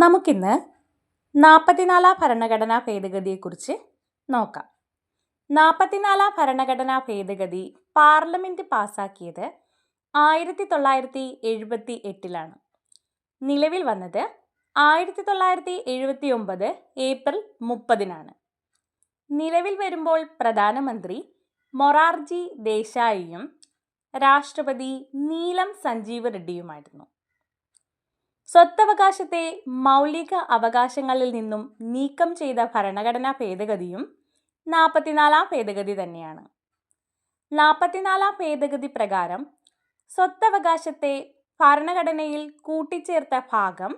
നമുക്കിന്ന് 44 ഭരണഘടനാ ഭേദഗതിയെക്കുറിച്ച് നോക്കാം. 44 ഭരണഘടനാ ഭേദഗതി പാർലമെൻറ്റ് പാസാക്കിയത് 1978 നിലവിൽ വന്നത് 1979 ഏപ്രിൽ 30 നിലവിൽ വരുമ്പോൾ പ്രധാനമന്ത്രി മൊറാർജി ദേശായിയും രാഷ്ട്രപതി നീലം സഞ്ജീവ് റെഡ്ഡിയുമായിരുന്നു. സ്വത്തവകാശത്തെ മൗലിക അവകാശങ്ങളിൽ നിന്നും നീക്കം ചെയ്ത ഭരണഘടനാ ഭേദഗതിയും 44 ഭേദഗതി തന്നെയാണ്. 44 ഭേദഗതി പ്രകാരം സ്വത്തവകാശത്തെ ഭരണഘടനയിൽ കൂട്ടിച്ചേർത്ത ഭാഗം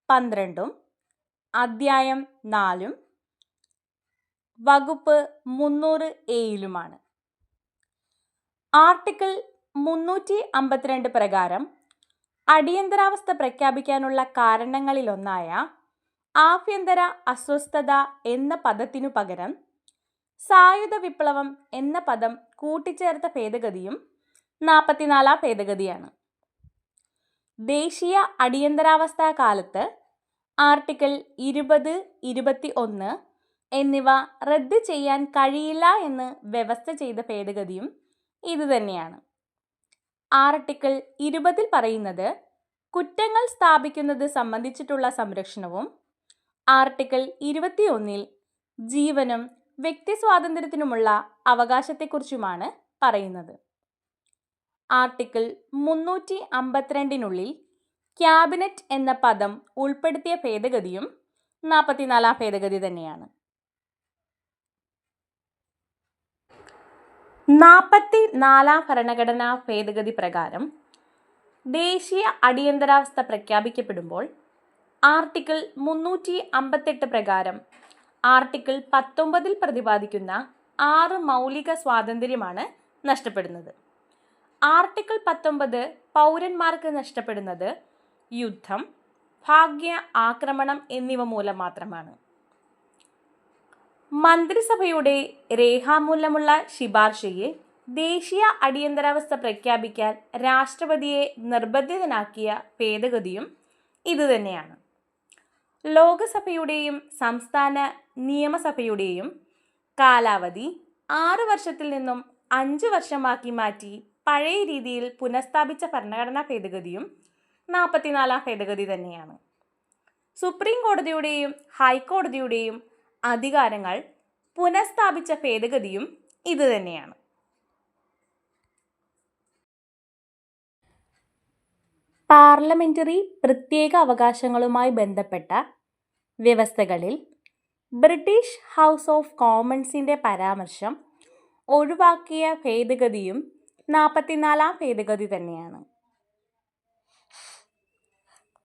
12 അധ്യായം 4 വകുപ്പ് 300A ആർട്ടിക്കിൾ 352 പ്രകാരം അടിയന്തരാവസ്ഥ പ്രഖ്യാപിക്കാനുള്ള കാരണങ്ങളിലൊന്നായ ആഭ്യന്തര അസ്വസ്ഥത എന്ന പദത്തിനു പകരം സായുധ വിപ്ലവം എന്ന പദം കൂട്ടിച്ചേർത്ത ഭേദഗതിയും 44 ഭേദഗതിയാണ്. ദേശീയ അടിയന്തരാവസ്ഥ കാലത്ത് ആർട്ടിക്കിൾ 20, 21 എന്നിവ റദ്ദ് ചെയ്യാൻ കഴിയില്ല എന്ന് വ്യവസ്ഥ ചെയ്ത ഭേദഗതിയും ഇതുതന്നെയാണ്. ആർട്ടിക്കിൾ 20 പറയുന്നത് കുറ്റങ്ങൾ സ്ഥാപിക്കുന്നത് സംബന്ധിച്ചിട്ടുള്ള സംരക്ഷണവും ആർട്ടിക്കിൾ 21 ജീവനും വ്യക്തി സ്വാതന്ത്ര്യത്തിനുമുള്ള അവകാശത്തെക്കുറിച്ചുമാണ് പറയുന്നത്. ആർട്ടിക്കിൾ 352 ക്യാബിനറ്റ് എന്ന പദം ഉൾപ്പെടുത്തിയ ഭേദഗതിയും 44 ഭേദഗതി തന്നെയാണ്. 44 ഭരണഘടനാ ഭേദഗതി പ്രകാരം ദേശീയ അടിയന്തരാവസ്ഥ പ്രഖ്യാപിക്കപ്പെടുമ്പോൾ ആർട്ടിക്കിൾ 358 പ്രകാരം ആർട്ടിക്കിൾ 19 പ്രതിപാദിക്കുന്ന 6 മൗലിക സ്വാതന്ത്ര്യമാണ് നഷ്ടപ്പെടുന്നത്. ആർട്ടിക്കിൾ 19 പൗരന്മാർക്ക് നഷ്ടപ്പെടുന്നത് യുദ്ധം, ഭാഗ്യ ആക്രമണം എന്നിവ മൂലം മാത്രമാണ്. മന്ത്രിസഭയുടെ രേഖാമൂലമുള്ള ശുപാർശയിൽ ദേശീയ അടിയന്തരാവസ്ഥ പ്രഖ്യാപിക്കാൻ രാഷ്ട്രപതിയെ നിർബന്ധിതനാക്കിയ ഭേദഗതിയും ഇതുതന്നെയാണ്. ലോകസഭയുടെയും സംസ്ഥാന നിയമസഭയുടെയും കാലാവധി 6 വർഷത്തിൽ നിന്നും 5 വർഷമാക്കി മാറ്റി പഴയ രീതിയിൽ പുനഃസ്ഥാപിച്ച ഭരണഘടനാ ഭേദഗതിയും 44 ഭേദഗതി തന്നെയാണ്. സുപ്രീം കോടതിയുടെയും ഹൈക്കോടതിയുടെയും അധികാരങ്ങൾ പുനഃസ്ഥാപിച്ച ഭേദഗതിയും ഇതുതന്നെയാണ്. പാർലമെന്ററി പ്രത്യേക അവകാശങ്ങളുമായി ബന്ധപ്പെട്ട വ്യവസ്ഥകളിൽ ബ്രിട്ടീഷ് ഹൗസ് ഓഫ് കോമൺസിൻ്റെ പരാമർശം ഒഴിവാക്കിയ ഭേദഗതിയും 44 ഭേദഗതി തന്നെയാണ്.